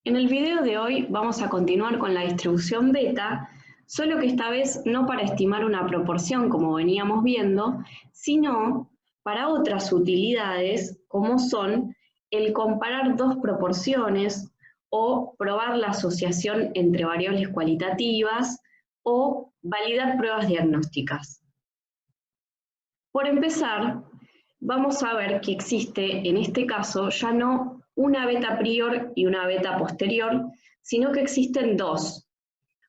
En el video de hoy vamos a continuar con la distribución beta, solo que esta vez no para estimar una proporción como veníamos viendo, sino para otras utilidades como son el comparar dos proporciones o probar la asociación entre variables cualitativas o validar pruebas diagnósticas. Por empezar, vamos a ver que existe en este caso ya no una beta prior y una beta posterior, sino que existen dos,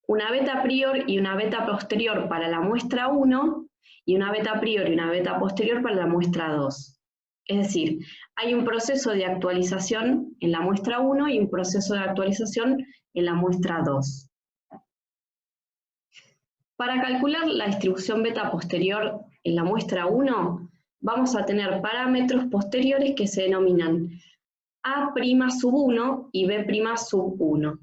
una beta prior y una beta posterior para la muestra 1 y una beta prior y una beta posterior para la muestra 2. Es decir, hay un proceso de actualización en la muestra 1 y un proceso de actualización en la muestra 2. Para calcular la distribución beta posterior en la muestra 1, vamos a tener parámetros posteriores que se denominan A' sub 1 y B' sub 1.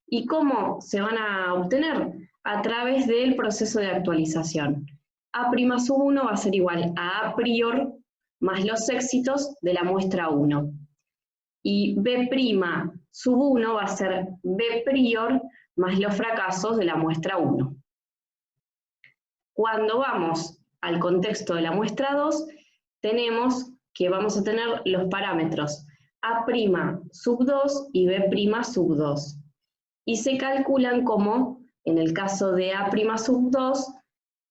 ¿Y cómo se van a obtener? A través del proceso de actualización. A' sub 1 va a ser igual a A prior más los éxitos de la muestra 1. Y B' sub 1 va a ser B prior más los fracasos de la muestra 1. Cuando vamos al contexto de la muestra 2, tenemos que vamos a tener los parámetros A' sub 2 y B' sub 2. Y se calculan como, en el caso de A' sub 2,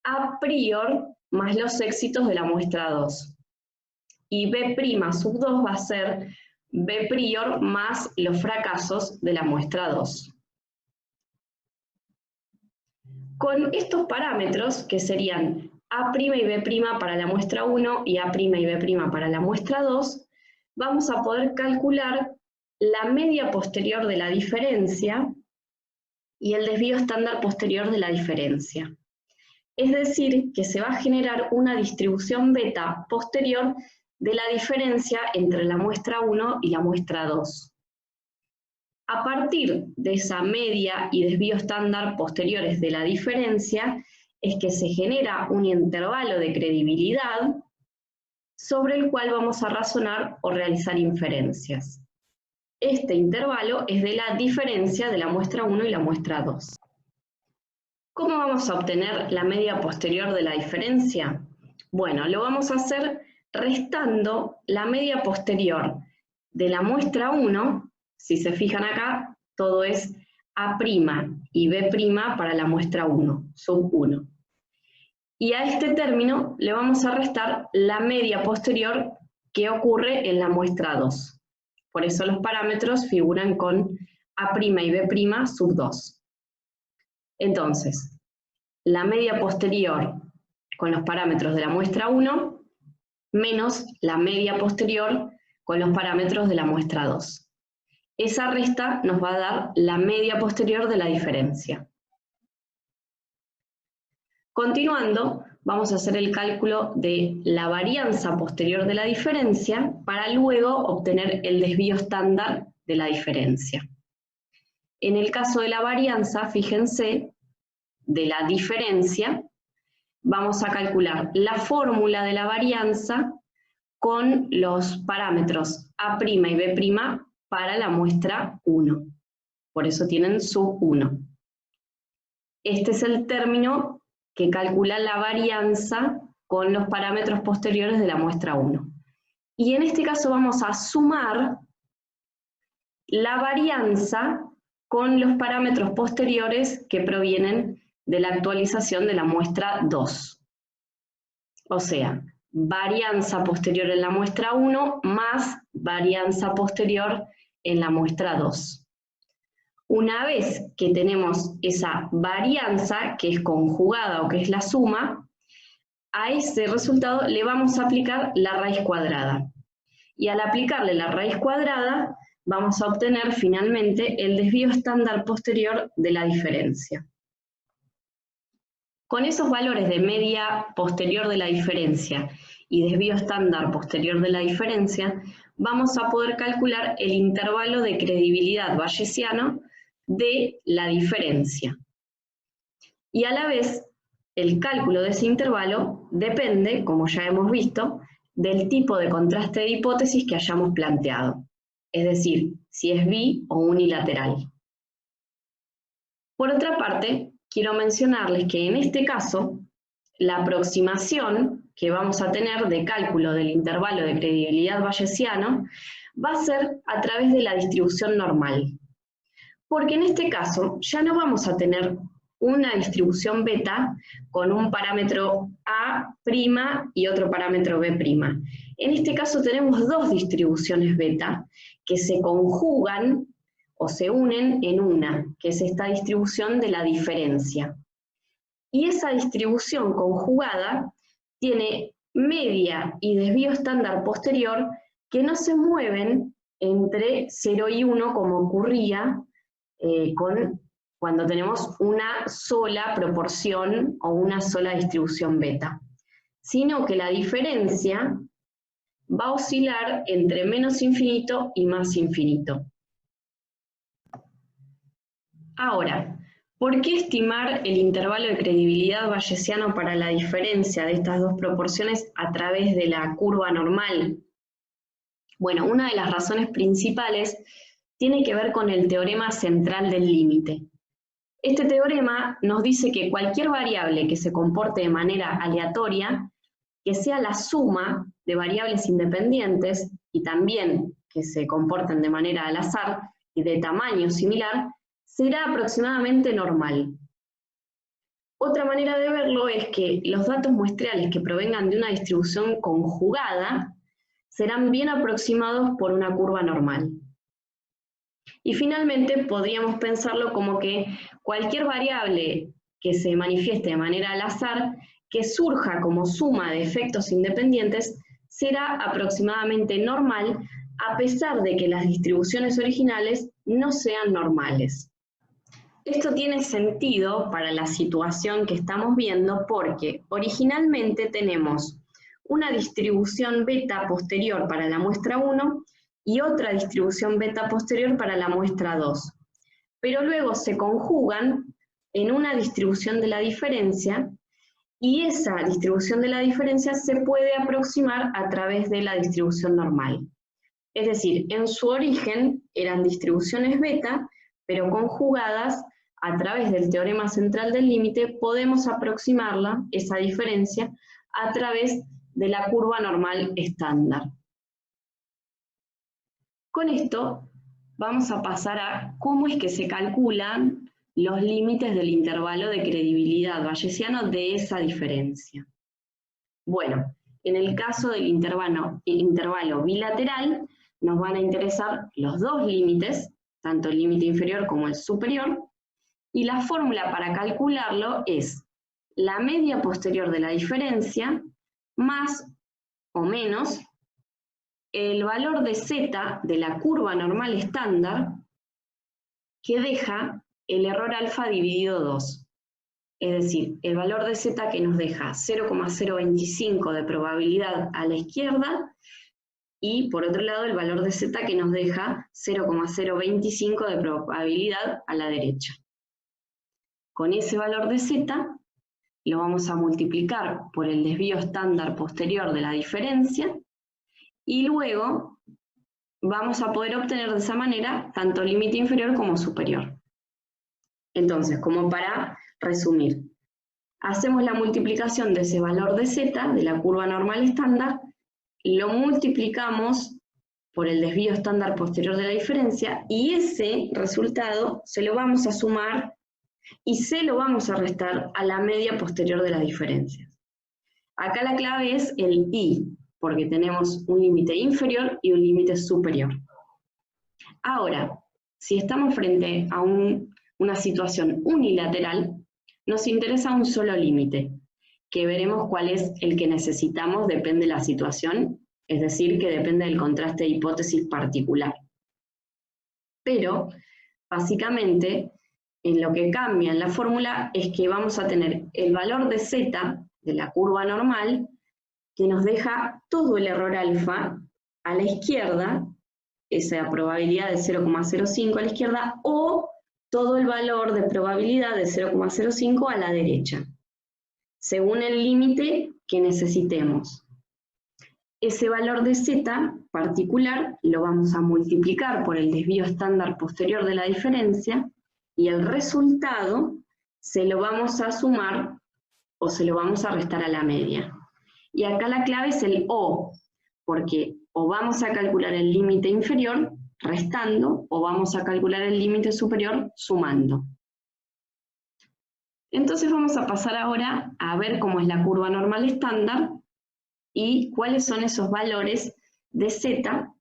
A prior más los éxitos de la muestra 2. Y B' sub 2 va a ser B prior más los fracasos de la muestra 2. Con estos parámetros, que serían A' y B' para la muestra 1 y A' y B' para la muestra 2, vamos a poder calcular la media posterior de la diferencia y el desvío estándar posterior de la diferencia. Es decir, que se va a generar una distribución beta posterior de la diferencia entre la muestra 1 y la muestra 2. A partir de esa media y desvío estándar posteriores de la diferencia, es que se genera un intervalo de credibilidad sobre el cual vamos a razonar o realizar inferencias. Este intervalo es de la diferencia de la muestra 1 y la muestra 2. ¿Cómo vamos a obtener la media posterior de la diferencia? Bueno, lo vamos a hacer restando la media posterior de la muestra 1. Si se fijan acá, todo es A' y B' para la muestra 1, sub 1. Y a este término le vamos a restar la media posterior que ocurre en la muestra 2. Por eso los parámetros figuran con A' y B' sub 2. Entonces, la media posterior con los parámetros de la muestra 1 menos la media posterior con los parámetros de la muestra 2. Esa resta nos va a dar la media posterior de la diferencia. Continuando, vamos a hacer el cálculo de la varianza posterior de la diferencia para luego obtener el desvío estándar de la diferencia. En el caso de la varianza, fíjense, de la diferencia, vamos a calcular la fórmula de la varianza con los parámetros A' y B' para la muestra 1. Por eso tienen sub 1. Este es el término que calcula la varianza con los parámetros posteriores de la muestra 1. Y en este caso vamos a sumar la varianza con los parámetros posteriores que provienen de la actualización de la muestra 2. O sea, varianza posterior en la muestra 1 más varianza posterior en la muestra 2. Una vez que tenemos esa varianza, que es conjugada o que es la suma, a ese resultado le vamos a aplicar la raíz cuadrada. Y al aplicarle la raíz cuadrada, vamos a obtener finalmente el desvío estándar posterior de la diferencia. Con esos valores de media posterior de la diferencia y desvío estándar posterior de la diferencia, vamos a poder calcular el intervalo de credibilidad bayesiano de la diferencia. Y a la vez, el cálculo de ese intervalo depende, como ya hemos visto, del tipo de contraste de hipótesis que hayamos planteado. es decir, si es bi o unilateral. Por otra parte, quiero mencionarles que en este caso, la aproximación que vamos a tener de cálculo del intervalo de credibilidad bayesiano va a ser a través de la distribución normal. Porque en este caso ya no vamos a tener una distribución beta con un parámetro A' y otro parámetro B'. En este caso tenemos dos distribuciones beta que se conjugan o se unen en una, que es esta distribución de la diferencia. Y esa distribución conjugada tiene media y desvío estándar posterior que no se mueven entre 0 y 1 como ocurría cuando tenemos una sola proporción o una sola distribución beta, sino que la diferencia va a oscilar entre menos infinito y más infinito. Ahora, ¿por qué estimar el intervalo de credibilidad bayesiano para la diferencia de estas dos proporciones a través de la curva normal? Bueno, una de las razones principales tiene que ver con el teorema central del límite. Este teorema nos dice que cualquier variable que se comporte de manera aleatoria, que sea la suma de variables independientes y también que se comporten de manera al azar y de tamaño similar, será aproximadamente normal. Otra manera de verlo es que los datos muestrales que provengan de una distribución conjugada serán bien aproximados por una curva normal. Y finalmente podríamos pensarlo como que cualquier variable que se manifieste de manera al azar, que surja como suma de efectos independientes, será aproximadamente normal a pesar de que las distribuciones originales no sean normales. Esto tiene sentido para la situación que estamos viendo porque originalmente tenemos una distribución beta posterior para la muestra 1 y otra distribución beta posterior para la muestra 2. Pero luego se conjugan en una distribución de la diferencia y esa distribución de la diferencia se puede aproximar a través de la distribución normal. Es decir, en su origen eran distribuciones beta, pero conjugadas a través del teorema central del límite podemos aproximarla, esa diferencia, a través de la curva normal estándar. Con esto vamos a pasar a cómo es que se calculan los límites del intervalo de credibilidad bayesiano de esa diferencia. Bueno, en el caso del intervalo bilateral, nos van a interesar los dos límites, tanto el límite inferior como el superior, y la fórmula para calcularlo es la media posterior de la diferencia más o menos el valor de z de la curva normal estándar que deja el error alfa dividido 2. Es decir, el valor de z que nos deja 0,025 de probabilidad a la izquierda y por otro lado el valor de z que nos deja 0,025 de probabilidad a la derecha. Con ese valor de z lo vamos a multiplicar por el desvío estándar posterior de la diferencia y luego vamos a poder obtener de esa manera tanto límite inferior como superior. Entonces, como para resumir, hacemos la multiplicación de ese valor de z, de la curva normal estándar, lo multiplicamos por el desvío estándar posterior de la diferencia y ese resultado se lo vamos a sumar y se lo vamos a restar a la media posterior de las diferencias. Acá la clave es el y, porque tenemos un límite inferior y un límite superior. Ahora, si estamos frente a una situación unilateral, nos interesa un solo límite, que veremos cuál es el que necesitamos, depende de la situación, es decir, que depende del contraste de hipótesis particular. Pero, básicamente, en lo que cambia en la fórmula es que vamos a tener el valor de z de la curva normal que nos deja todo el error alfa a la izquierda, esa probabilidad de 0,05 a la izquierda, o todo el valor de probabilidad de 0,05 a la derecha, según el límite que necesitemos. Ese valor de z particular lo vamos a multiplicar por el desvío estándar posterior de la diferencia, y el resultado se lo vamos a sumar o se lo vamos a restar a la media. Y acá la clave es el o, porque o vamos a calcular el límite inferior restando, o vamos a calcular el límite superior sumando. Entonces vamos a pasar ahora a ver cómo es la curva normal estándar y cuáles son esos valores de z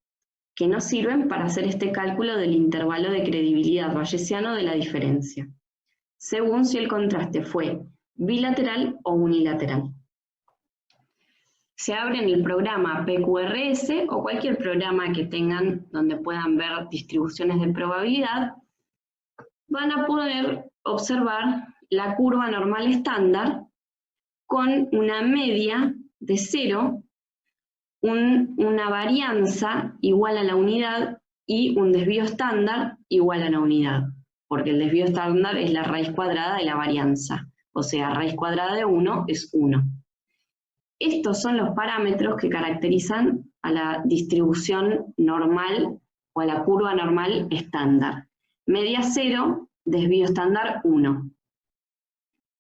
que nos sirven para hacer este cálculo del intervalo de credibilidad bayesiano de la diferencia, según si el contraste fue bilateral o unilateral. Se abre en el programa PQRS o cualquier programa que tengan donde puedan ver distribuciones de probabilidad, van a poder observar la curva normal estándar con una media de 0, una varianza igual a la unidad y un desvío estándar igual a la unidad, porque el desvío estándar es la raíz cuadrada de la varianza, o sea, raíz cuadrada de 1 es 1. Estos son los parámetros que caracterizan a la distribución normal o a la curva normal estándar. Media 0, desvío estándar 1.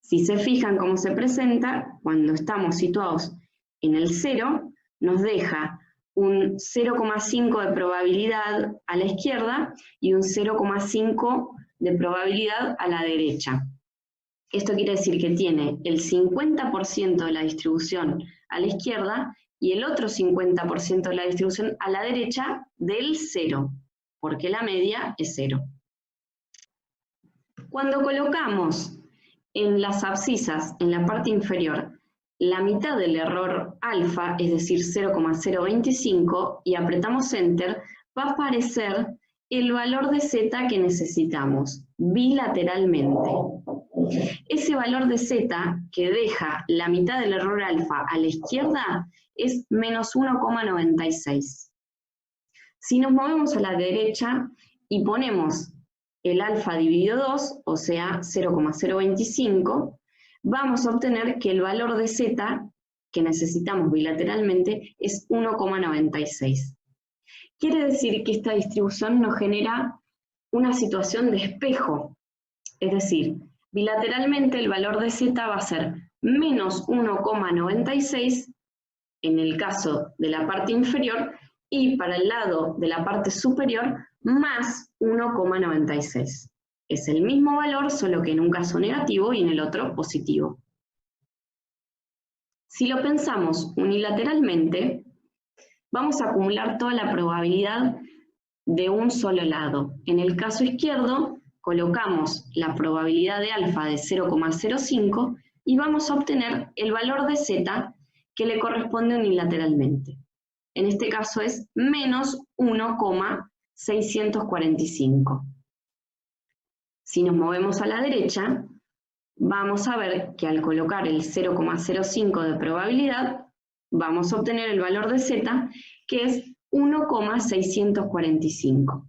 Si se fijan cómo se presenta, cuando estamos situados en el 0, nos deja un 0,5 de probabilidad a la izquierda y un 0,5 de probabilidad a la derecha. Esto quiere decir que tiene el 50% de la distribución a la izquierda y el otro 50% de la distribución a la derecha del 0, porque la media es 0. Cuando colocamos en las abscisas, en la parte inferior, la mitad del error alfa, es decir, 0,025, y apretamos Enter, va a aparecer el valor de z que necesitamos, bilateralmente. Ese valor de z que deja la mitad del error alfa a la izquierda es menos 1,96. Si nos movemos a la derecha y ponemos el alfa dividido 2, o sea, 0,025, vamos a obtener que el valor de z que necesitamos bilateralmente es 1,96. Quiere decir que esta distribución nos genera una situación de espejo, es decir, bilateralmente el valor de z va a ser menos 1,96 en el caso de la parte inferior y para el lado de la parte superior más 1,96. Es el mismo valor, solo que en un caso negativo y en el otro positivo. Si lo pensamos unilateralmente, vamos a acumular toda la probabilidad de un solo lado. En el caso izquierdo, colocamos la probabilidad de alfa de 0,05 y vamos a obtener el valor de z que le corresponde unilateralmente. En este caso es menos 1,645. Si nos movemos a la derecha, vamos a ver que al colocar el 0,05 de probabilidad, vamos a obtener el valor de z, que es 1,645.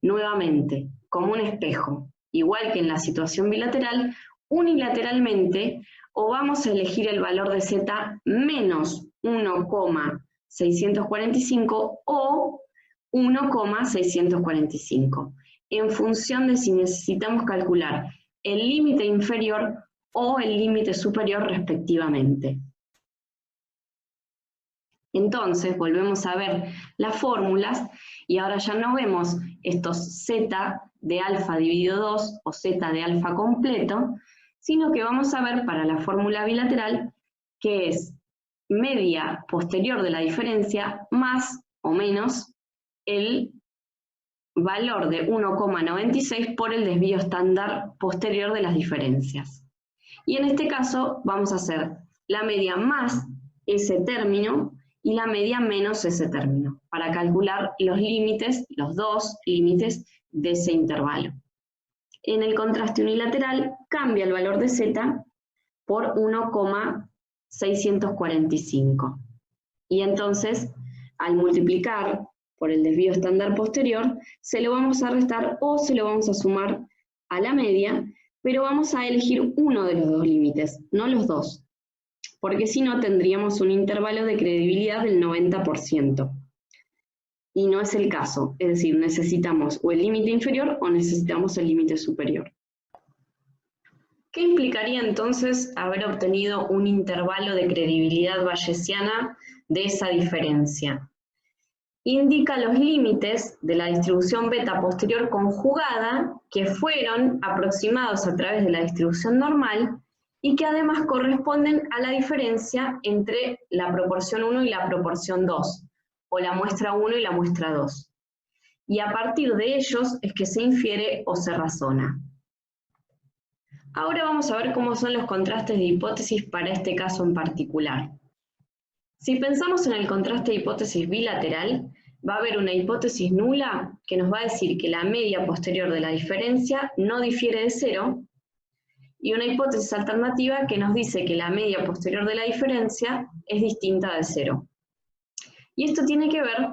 Nuevamente, como un espejo, igual que en la situación bilateral, unilateralmente o vamos a elegir el valor de z menos 1,645 o 1,645, en función de si necesitamos calcular el límite inferior o el límite superior respectivamente. Entonces, volvemos a ver las fórmulas y ahora ya no vemos estos z de alfa dividido 2 o z de alfa completo, sino que vamos a ver para la fórmula bilateral que es media posterior de la diferencia más o menos el valor de 1,96 por el desvío estándar posterior de las diferencias. Y en este caso vamos a hacer la media más ese término y la media menos ese término, para calcular los límites, los dos límites de ese intervalo. En el contraste unilateral cambia el valor de z por 1,645. Y entonces, al multiplicar por el desvío estándar posterior, se lo vamos a restar o se lo vamos a sumar a la media, pero vamos a elegir uno de los dos límites, no los dos, porque si no tendríamos un intervalo de credibilidad del 90%. y no es el caso, es decir, necesitamos o el límite inferior o necesitamos el límite superior. ¿Qué implicaría entonces haber obtenido un intervalo de credibilidad bayesiana de esa diferencia? Indica los límites de la distribución beta posterior conjugada que fueron aproximados a través de la distribución normal y que además corresponden a la diferencia entre la proporción 1 y la proporción 2, o la muestra 1 y la muestra 2. Y a partir de ellos es que se infiere o se razona. Ahora vamos a ver cómo son los contrastes de hipótesis para este caso en particular. Si pensamos en el contraste de hipótesis bilateral, va a haber una hipótesis nula que nos va a decir que la media posterior de la diferencia no difiere de 0, y una hipótesis alternativa que nos dice que la media posterior de la diferencia es distinta de 0. Y esto tiene que ver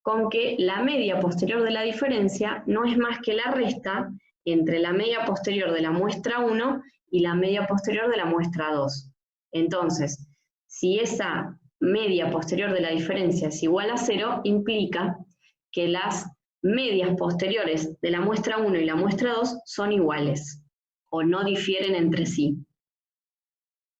con que la media posterior de la diferencia no es más que la resta entre la media posterior de la muestra 1 y la media posterior de la muestra 2. Entonces, si esa media posterior de la diferencia es igual a 0, implica que las medias posteriores de la muestra 1 y la muestra 2 son iguales, o no difieren entre sí.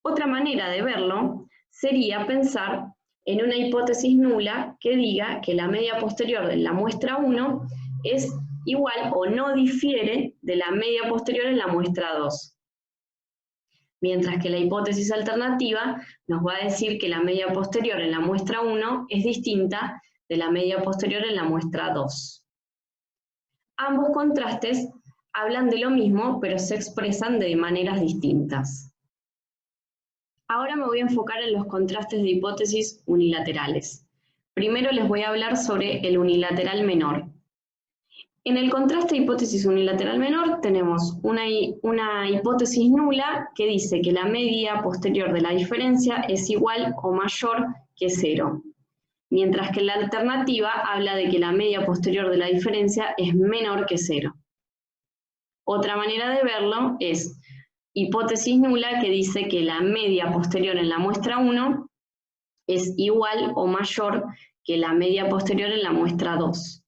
Otra manera de verlo sería pensar en una hipótesis nula que diga que la media posterior de la muestra 1 es igual o no difiere de la media posterior en la muestra 2. Mientras que la hipótesis alternativa nos va a decir que la media posterior en la muestra 1 es distinta de la media posterior en la muestra 2. Ambos contrastes hablan de lo mismo, pero se expresan de maneras distintas. Ahora me voy a enfocar en los contrastes de hipótesis unilaterales. Primero les voy a hablar sobre el unilateral menor. En el contraste de hipótesis unilateral menor tenemos una hipótesis nula que dice que la media posterior de la diferencia es igual o mayor que 0, mientras que la alternativa habla de que la media posterior de la diferencia es menor que 0. Otra manera de verlo es hipótesis nula que dice que la media posterior en la muestra 1 es igual o mayor que la media posterior en la muestra 2,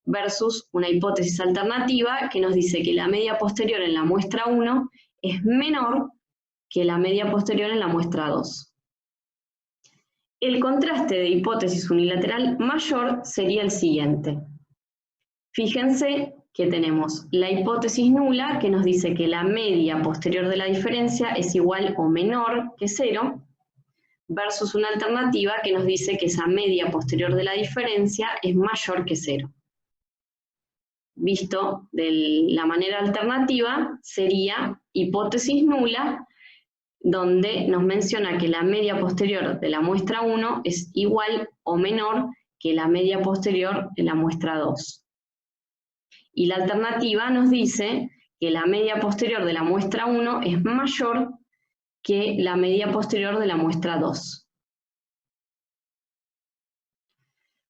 versus una hipótesis alternativa que nos dice que la media posterior en la muestra 1 es menor que la media posterior en la muestra 2. El contraste de hipótesis unilateral mayor sería el siguiente. Fíjense que tenemos la hipótesis nula que nos dice que la media posterior de la diferencia es igual o menor que 0, versus una alternativa que nos dice que esa media posterior de la diferencia es mayor que 0. Visto de la manera alternativa, sería hipótesis nula, donde nos menciona que la media posterior de la muestra 1 es igual o menor que la media posterior de la muestra 2. Y la alternativa nos dice que la media posterior de la muestra 1 es mayor que la media posterior de la muestra 2.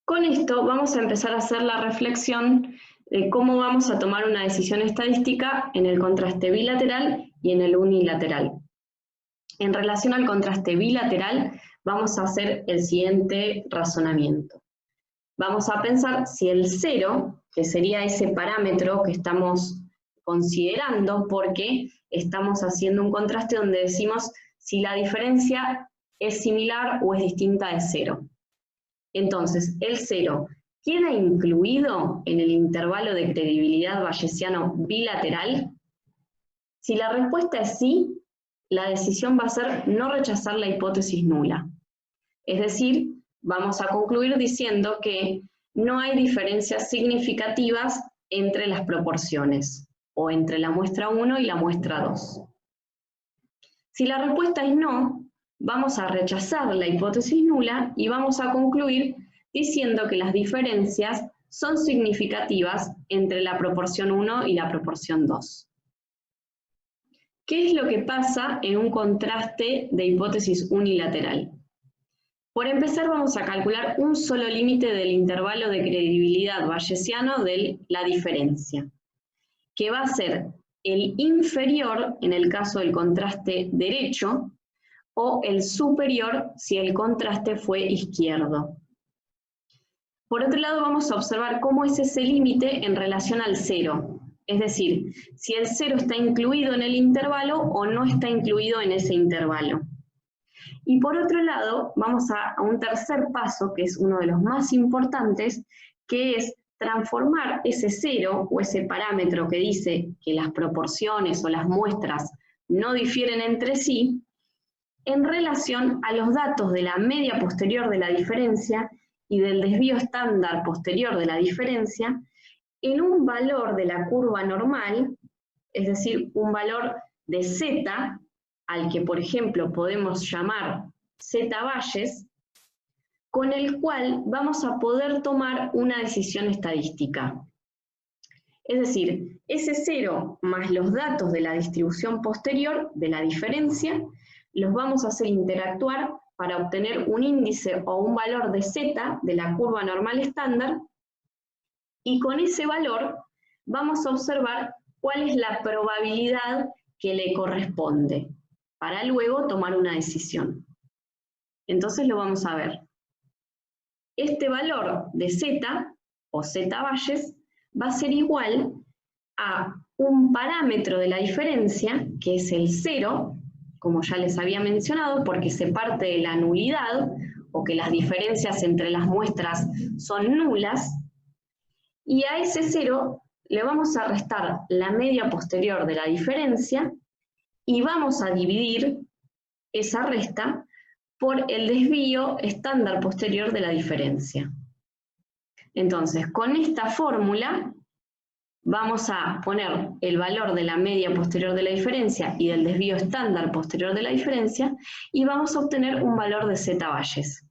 Con esto vamos a empezar a hacer la reflexión de cómo vamos a tomar una decisión estadística en el contraste bilateral y en el unilateral. En relación al contraste bilateral, vamos a hacer el siguiente razonamiento. Vamos a pensar si el 0, que sería ese parámetro que estamos considerando porque estamos haciendo un contraste donde decimos si la diferencia es similar o es distinta de 0. Entonces, el 0 ¿queda incluido en el intervalo de credibilidad bayesiano bilateral? Si la respuesta es sí, la decisión va a ser no rechazar la hipótesis nula. Es decir, vamos a concluir diciendo que no hay diferencias significativas entre las proporciones, o entre la muestra 1 y la muestra 2. Si la respuesta es no, vamos a rechazar la hipótesis nula y vamos a concluir diciendo que las diferencias son significativas entre la proporción 1 y la proporción 2. ¿Qué es lo que pasa en un contraste de hipótesis unilateral? Por empezar, vamos a calcular un solo límite del intervalo de credibilidad bayesiano de la diferencia, que va a ser el inferior en el caso del contraste derecho o el superior si el contraste fue izquierdo. Por otro lado, vamos a observar cómo es ese límite en relación al 0. Es decir, si el 0 está incluido en el intervalo o no está incluido en ese intervalo. Y por otro lado, vamos a un tercer paso, que es uno de los más importantes, que es transformar ese 0 o ese parámetro que dice que las proporciones o las muestras no difieren entre sí, en relación a los datos de la media posterior de la diferencia y del desvío estándar posterior de la diferencia, en un valor de la curva normal, es decir, un valor de z, al que por ejemplo podemos llamar z-Bayes, con el cual vamos a poder tomar una decisión estadística. Es decir, ese 0 más los datos de la distribución posterior de la diferencia, los vamos a hacer interactuar para obtener un índice o un valor de z de la curva normal estándar, y con ese valor vamos a observar cuál es la probabilidad que le corresponde, para luego tomar una decisión. Entonces lo vamos a ver. Este valor de z, o z-Bayes, va a ser igual a un parámetro de la diferencia, que es el 0, como ya les había mencionado, porque se parte de la nulidad, o que las diferencias entre las muestras son nulas, y a ese 0 le vamos a restar la media posterior de la diferencia, y vamos a dividir esa resta por el desvío estándar posterior de la diferencia. Entonces, con esta fórmula vamos a poner el valor de la media posterior de la diferencia y del desvío estándar posterior de la diferencia, y vamos a obtener un valor de z-Bayes.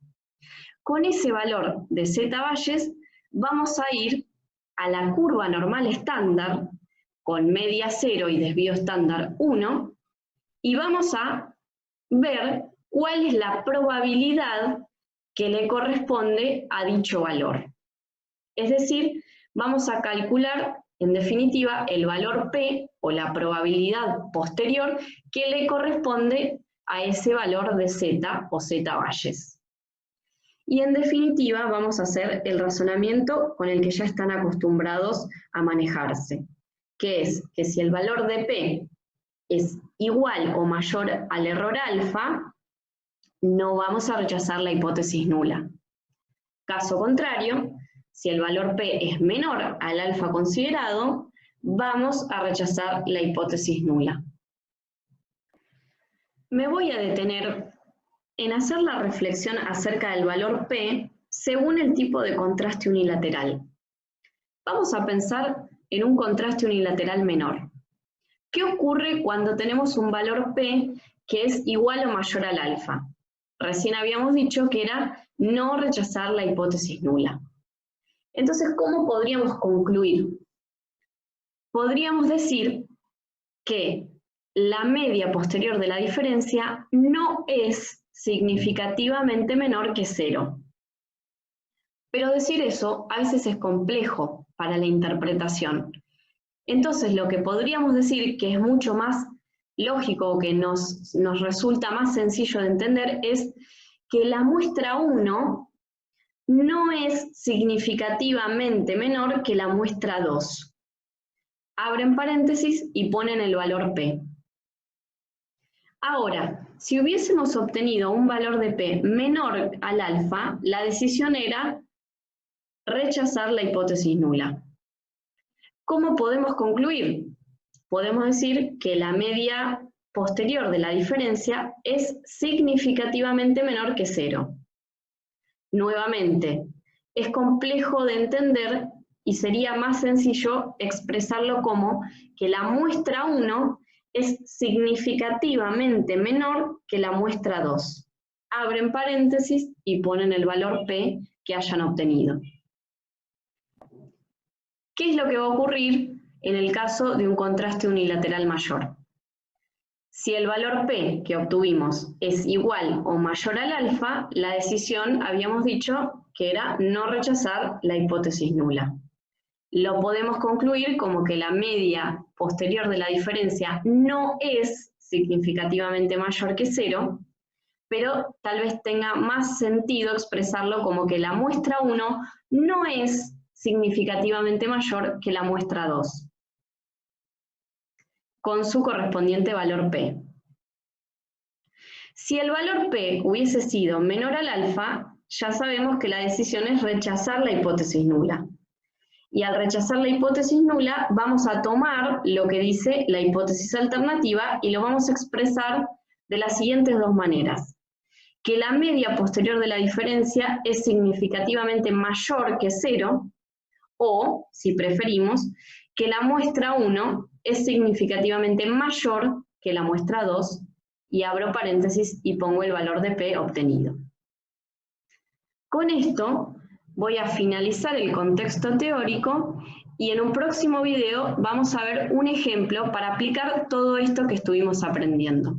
Con ese valor de z-Bayes vamos a ir a la curva normal estándar, con media 0 y desvío estándar 1, y vamos a ver cuál es la probabilidad que le corresponde a dicho valor. Es decir, vamos a calcular, en definitiva, el valor P, o la probabilidad posterior, que le corresponde a ese valor de Z, o z-Bayes. Y en definitiva, vamos a hacer el razonamiento con el que ya están acostumbrados a manejarse, que es que si el valor de P es igual o mayor al error alfa, no vamos a rechazar la hipótesis nula. Caso contrario, si el valor P es menor al alfa considerado, vamos a rechazar la hipótesis nula. Me voy a detener en hacer la reflexión acerca del valor P según el tipo de contraste unilateral. Vamos a pensar en un contraste unilateral menor. ¿Qué ocurre cuando tenemos un valor P que es igual o mayor al alfa? Recién habíamos dicho que era no rechazar la hipótesis nula. Entonces, ¿cómo podríamos concluir? Podríamos decir que la media posterior de la diferencia no es significativamente menor que 0. Pero decir eso a veces es complejo para la interpretación. Entonces, lo que podríamos decir, que es mucho más lógico, que nos resulta más sencillo de entender, es que la muestra 1 no es significativamente menor que la muestra 2. Abren paréntesis y ponen el valor P. Ahora, si hubiésemos obtenido un valor de P menor al alfa, la decisión era rechazar la hipótesis nula. ¿Cómo podemos concluir? Podemos decir que la media posterior de la diferencia es significativamente menor que 0. Nuevamente, es complejo de entender y sería más sencillo expresarlo como que la muestra 1 es significativamente menor que la muestra 2. Abren paréntesis y ponen el valor P que hayan obtenido. ¿Qué es lo que va a ocurrir en el caso de un contraste unilateral mayor? Si el valor P que obtuvimos es igual o mayor al alfa, la decisión habíamos dicho que era no rechazar la hipótesis nula. Lo podemos concluir como que la media posterior de la diferencia no es significativamente mayor que 0, pero tal vez tenga más sentido expresarlo como que la muestra 1 no es significativamente mayor que la muestra 2, con su correspondiente valor P. Si el valor P hubiese sido menor al alfa, ya sabemos que la decisión es rechazar la hipótesis nula. Y al rechazar la hipótesis nula, vamos a tomar lo que dice la hipótesis alternativa y lo vamos a expresar de las siguientes dos maneras. Que la media posterior de la diferencia es significativamente mayor que 0, o, si preferimos, que la muestra 1 es significativamente mayor que la muestra 2, y abro paréntesis y pongo el valor de P obtenido. Con esto voy a finalizar el contexto teórico y en un próximo video vamos a ver un ejemplo para aplicar todo esto que estuvimos aprendiendo.